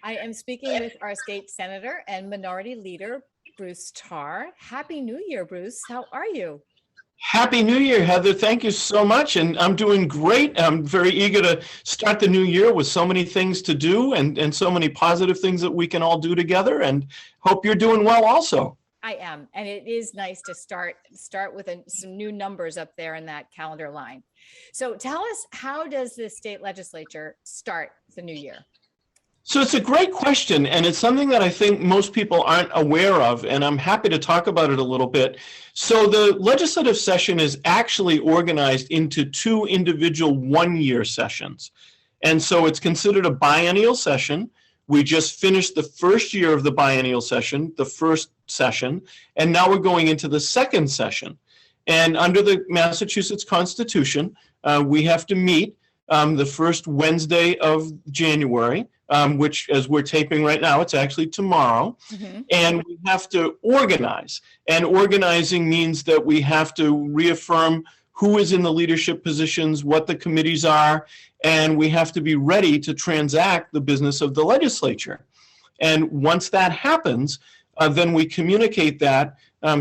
I am speaking with our state senator and minority leader, Bruce Tarr. Happy New Year, Bruce. How are you? Happy New Year, Heather. Thank you so much. And I'm doing great. I'm very eager to start the new year with so many things to do and so many positive things that we can all do together, and hope you're doing well also. I am. And it is nice to start with some new numbers up there in that calendar line. So tell us, how does the state legislature start the new year? So it's a great question, and it's something that I think most people aren't aware of, and I'm happy to talk about it a little bit. So the legislative session is actually organized into two individual one-year sessions. And so it's considered a biennial session. We just finished the first year of the biennial session, the first session, and now we're going into the second session. And under the Massachusetts Constitution, we have to meet the first Wednesday of January, which, as we're taping right now, it's actually tomorrow. And we have to organize. And organizing means that we have to reaffirm who is in the leadership positions, what the committees are, and we have to be ready to transact the business of the legislature. And once that happens, then we communicate that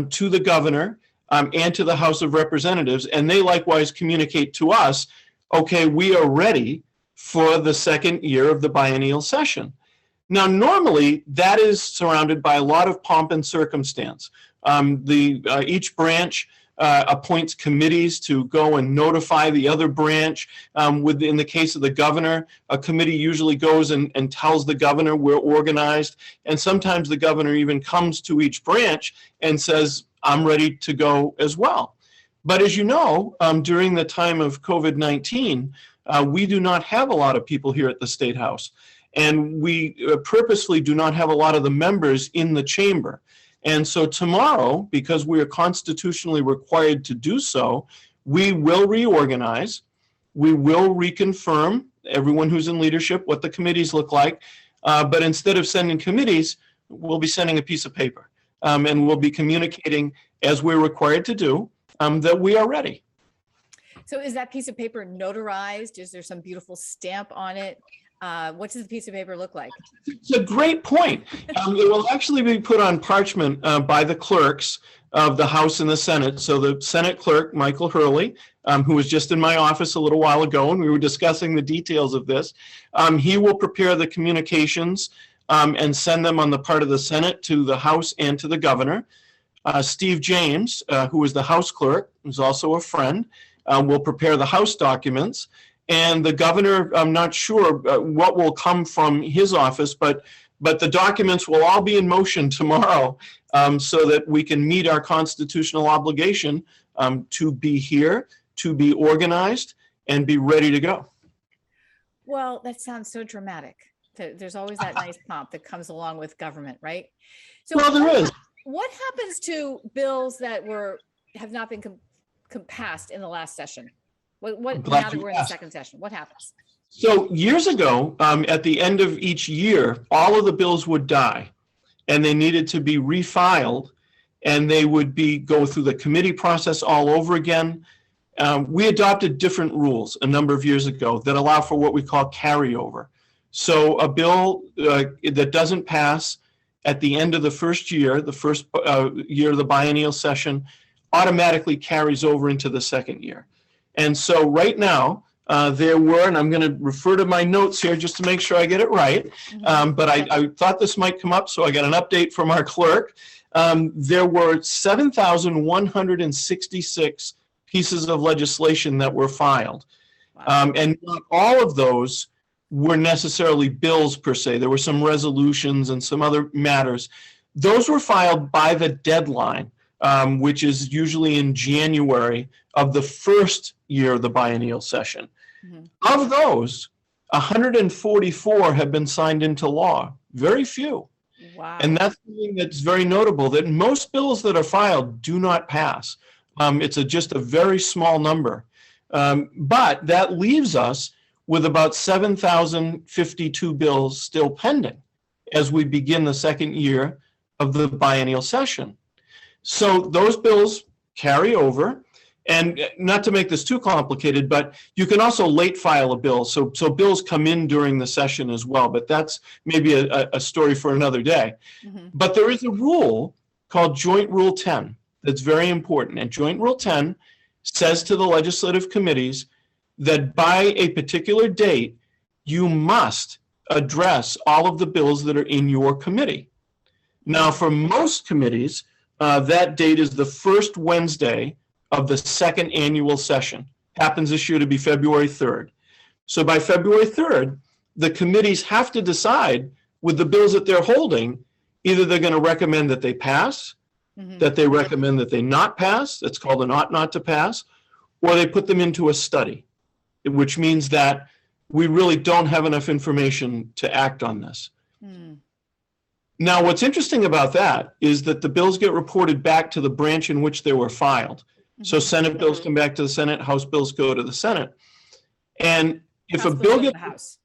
to the governor and to the House of Representatives, and they likewise communicate to us, okay, we are ready for the second year of the biennial session. Now, normally, that is surrounded by a lot of pomp and circumstance. Each branch appoints committees to go and notify the other branch. In the case of the governor, a committee usually goes and tells the governor we're organized, and sometimes the governor even comes to each branch and says, I'm ready to go as well. But as you know, during the time of COVID-19, we do not have a lot of people here at the State House, and we purposely do not have a lot of the members in the chamber. And so tomorrow, because we are constitutionally required to do so, we will reorganize, we will reconfirm everyone who's in leadership what the committees look like, but instead of sending committees, we'll be sending a piece of paper, and we'll be communicating, as we're required to do, that we are ready. So is that piece of paper notarized? Is there some beautiful stamp on it? What does the piece of paper look like? It's a great point. It will actually be put on parchment by the clerks of the House and the Senate. So the Senate clerk, Michael Hurley, who was just in my office a little while ago, and we were discussing the details of this, he will prepare the communications and send them on the part of the Senate to the House and to the governor. Steve James, who is the House clerk, who's also a friend, will prepare the House documents. And the governor, I'm not sure what will come from his office, but the documents will all be in motion tomorrow so that we can meet our constitutional obligation to be here, to be organized, and be ready to go. Well, that sounds so dramatic. There's always that nice pomp that comes along with government, right? So well, there is. What happens to bills that have not been passed in the last session? What now that we're in the second session, what happens? So years ago, at the end of each year, all of the bills would die, and they needed to be refiled, and they would go through the committee process all over again. We adopted different rules a number of years ago that allow for what we call carryover. So a bill that doesn't pass at the end of the first year, the first year of the biennial session, automatically carries over into the second year. And so right now, there were, and I'm going to refer to my notes here just to make sure I get it right, but I thought this might come up, so I got an update from our clerk. There were 7,166 pieces of legislation that were filed. Wow. And not all of those were necessarily bills per se. There were some resolutions and some other matters. Those were filed by the deadline, which is usually in January of the first year of the biennial session. Of those, 144 have been signed into law. Very few. Wow. And that's something that's very notable, that most bills that are filed do not pass. It's just a very small number. But that leaves us with about 7,052 bills still pending as we begin the second year of the biennial session. So those bills carry over, And not to make this too complicated, but you can also late file a bill. So bills come in during the session as well, but that's maybe a story for another day. Mhm. But there is a rule called Joint Rule 10 that's very important. And Joint Rule 10 says to the legislative committees that by a particular date, you must address all of the bills that are in your committee. Now, for most committees, that date is the first Wednesday of the second annual session. Happens this year to be February 3rd. So by February 3rd, the committees have to decide with the bills that they're holding, either they're going to recommend that they pass, that they recommend that they not pass, that's called an ought not to pass, or they put them into a study, which means that we really don't have enough information to act on this. Now, what's interesting about that is that the bills get reported back to the branch in which they were filed. So Senate bills come back to the Senate, House bills go to the Senate. And if a bill gets,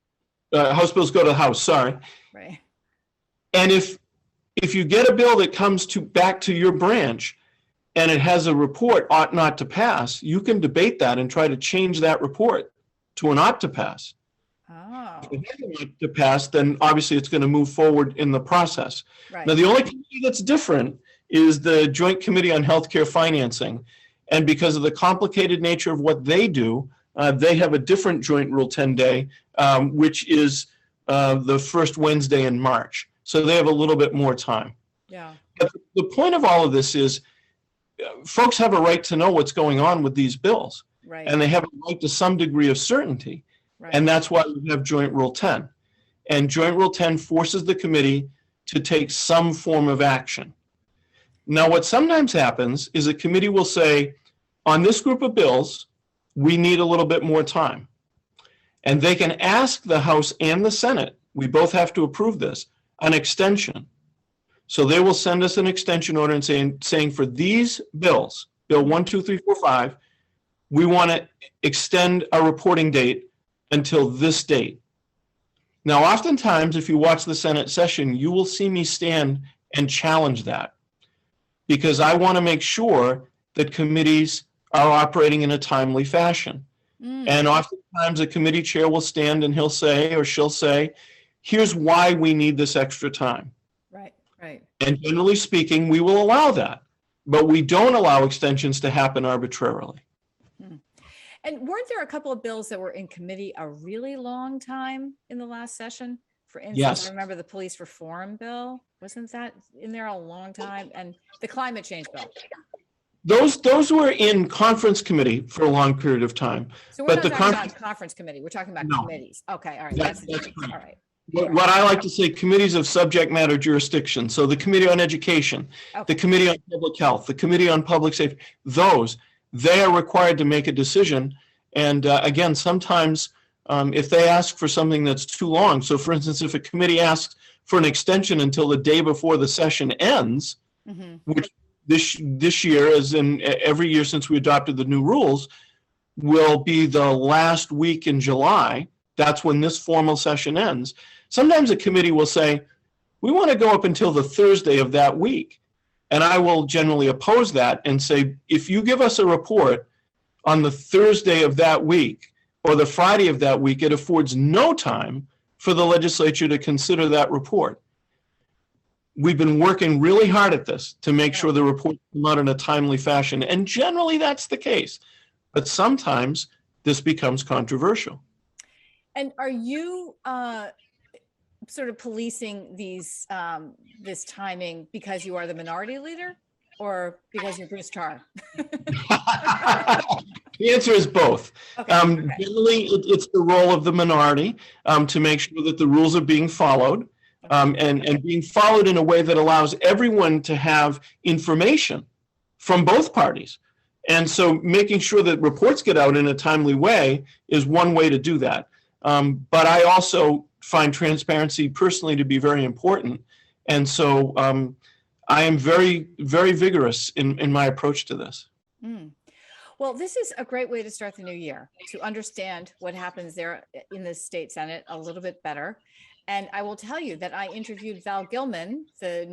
House bills go to the House, sorry. Right. And if you get a bill that comes back to your branch and it has a report ought not to pass, you can debate that and try to change that report to an ought to pass. Oh. If it has an ought to pass, then obviously it's going to move forward in the process. Right. Now, the only committee that's different is the Joint Committee on Healthcare Financing. And because of the complicated nature of what they do, they have a different Joint Rule 10 day, which is the first Wednesday in March. So they have a little bit more time. Yeah. But the point of all of this is folks have a right to know what's going on with these bills. Right. And they have a right to some degree of certainty. Right. And that's why we have Joint Rule 10. And Joint Rule 10 forces the committee to take some form of action. Now, what sometimes happens is a committee will say, on this group of bills, we need a little bit more time. And they can ask the House and the Senate, we both have to approve this, an extension. So they will send us an extension order and saying for these bills, Bill 1, 2, 3, 4, 5, we want to extend a reporting date until this date. Now, oftentimes, if you watch the Senate session, you will see me stand and challenge that because I want to make sure that committees are operating in a timely fashion. And oftentimes a committee chair will stand and he'll say, or she'll say, here's why we need this extra time. Right, right. And generally speaking, we will allow that, but we don't allow extensions to happen arbitrarily. And weren't there a couple of bills that were in committee a really long time in the last session? For instance, Yes. I remember the police reform bill. Wasn't that in there a long time? And the climate change bill. Those were in conference committee for a long period of time. So we're But not the talking about conference committee. We're talking about No. committees. Okay, all right. That's That's the difference. correct. All right. What I like to say, committees of subject matter jurisdiction. So the Committee on Education, Okay. the Committee on Public Health, the Committee on Public Safety, they are required to make a decision. And again, sometimes if they ask for something that's too long, so for instance, if a committee asks for an extension until the day before the session ends, which this year, as in every year since we adopted the new rules, will be the last week in July. That's when this formal session ends. Sometimes a committee will say, we want to go up until the Thursday of that week. And I will generally oppose that and say, if you give us a report on the Thursday of that week or the Friday of that week, it affords no time for the legislature to consider that report. We've been working really hard at this to make sure the report come out in a timely fashion. And generally that's the case. But sometimes this becomes controversial. And are you sort of policing these this timing because you are the minority leader or because you're Bruce Tarr? The answer is both. Okay, Generally, it's the role of the minority to make sure that the rules are being followed and being followed in a way that allows everyone to have information from both parties. And so making sure that reports get out in a timely way is one way to do that. But I also find transparency personally to be very important. And so I am very, very vigorous in my approach to this. Well, this is a great way to start the new year, to understand what happens there in the state Senate a little bit better. And I will tell you that I interviewed Val Gilman, the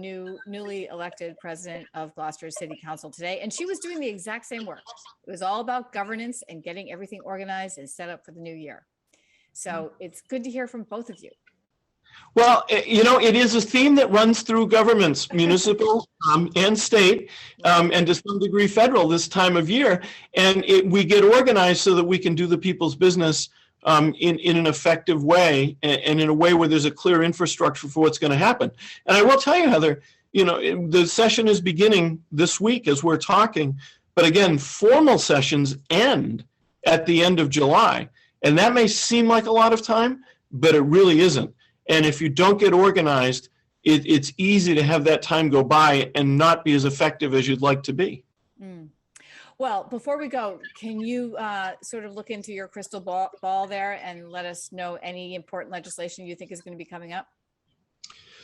newly elected president of Gloucester City Council today, and she was doing the exact same work. It was all about governance and getting everything organized and set up for the new year. So it's good to hear from both of you. Well, it is a theme that runs through governments, municipal and state, and to some degree federal this time of year. And we get organized so that we can do the people's business in an effective way, and in a way where there's a clear infrastructure for what's going to happen. And I will tell you, Heather, the session is beginning this week as we're talking. But again, formal sessions end at the end of July. And that may seem like a lot of time, but it really isn't. And if you don't get organized, it's easy to have that time go by and not be as effective as you'd like to be. Well, before we go, can you sort of look into your crystal ball there and let us know any important legislation you think is going to be coming up?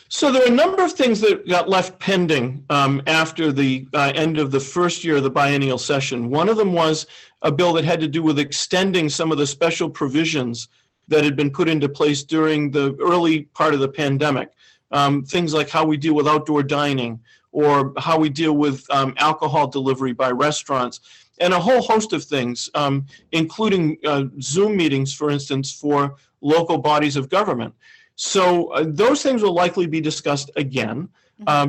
So there are a number of things that got left pending after the end of the first year of the biennial session. One of them was a bill that had to do with extending some of the special provisions that had been put into place during the early part of the pandemic. Things like how we deal with outdoor dining, or how we deal with alcohol delivery by restaurants, and a whole host of things, including Zoom meetings, for instance, for local bodies of government. So those things will likely be discussed again,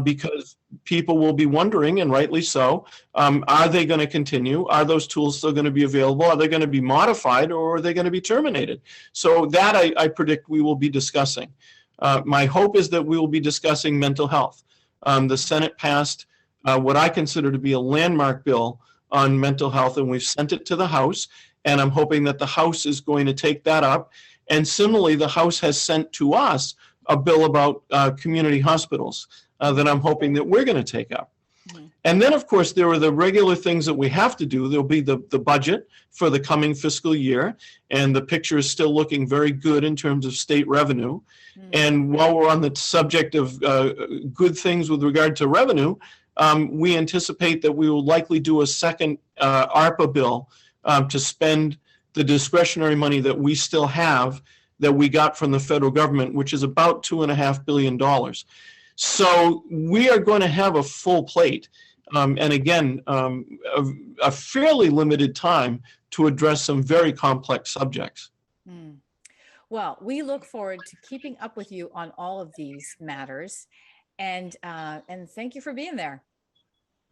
because people will be wondering, and rightly so, are they going to continue? Are those tools still going to be available? Are they going to be modified, or are they going to be terminated? So that I predict we will be discussing. My hope is that we will be discussing mental health. The Senate passed what I consider to be a landmark bill on mental health, and we've sent it to the House, and I'm hoping that the House is going to take that up. And similarly, the House has sent to us a bill about community hospitals that I'm hoping that we're going to take up. And then, of course, there are the regular things that we have to do. There'll be the budget for the coming fiscal year, and the picture is still looking very good in terms of state revenue. And while we're on the subject of good things with regard to revenue, we anticipate that we will likely do a second ARPA bill to spend the discretionary money that we still have that we got from the federal government, which is about $2.5 billion. So we are going to have a full plate. And again, a fairly limited time to address some very complex subjects. Well, we look forward to keeping up with you on all of these matters, and thank you for being there.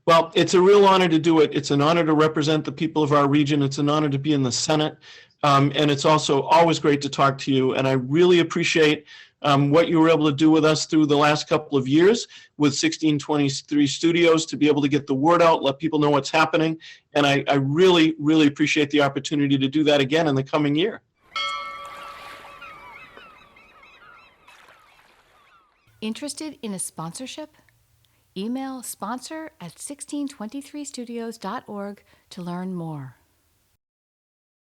Well, it's a real honor to do it. It's an honor to represent the people of our region. It's an honor to be in the Senate. And it's also always great to talk to you. And I really appreciate what you were able to do with us through the last couple of years with 1623 Studios to be able to get the word out, let people know what's happening. And I really, really appreciate the opportunity to do that again in the coming year. Interested in a sponsorship? Email sponsor@1623studios.org to learn more.